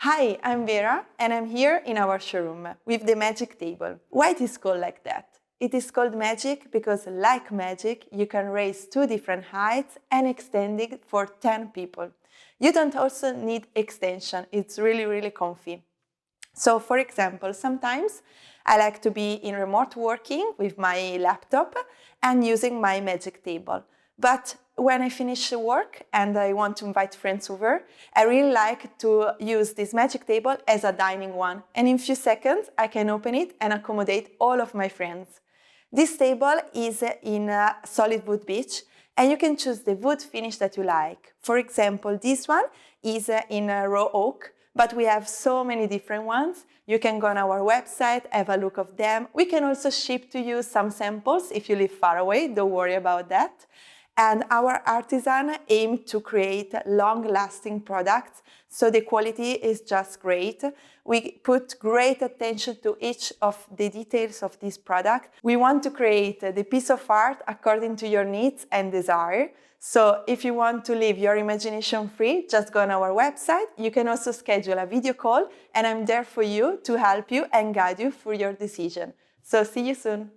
Hi, I'm Vera and I'm here in our showroom with the magic table. Why it is called like that? It is called magic because, like magic, you can raise two different heights and extend it for 10 people. You don't also need extension, it's really comfy. So, for example, sometimes I like to be in remote working with my laptop and using my magic table. But when I finish work and I want to invite friends over, I really like to use this magic table as a dining one. And in a few seconds, I can open it and accommodate all of my friends. This table is in a solid wood beech, and you can choose the wood finish that you like. For example, this one is in raw oak, but we have so many different ones. You can go on our website, have a look of them. We can also ship to you some samples if you live far away, don't worry about that. And our artisan aim to create long-lasting products, so the quality is just great. We put great attention to each of the details of this product. We want to create the piece of art according to your needs and desire. So if you want to leave your imagination free, just go on our website. You can also schedule a video call, and I'm there for you to help you and guide you through your decision. So see you soon.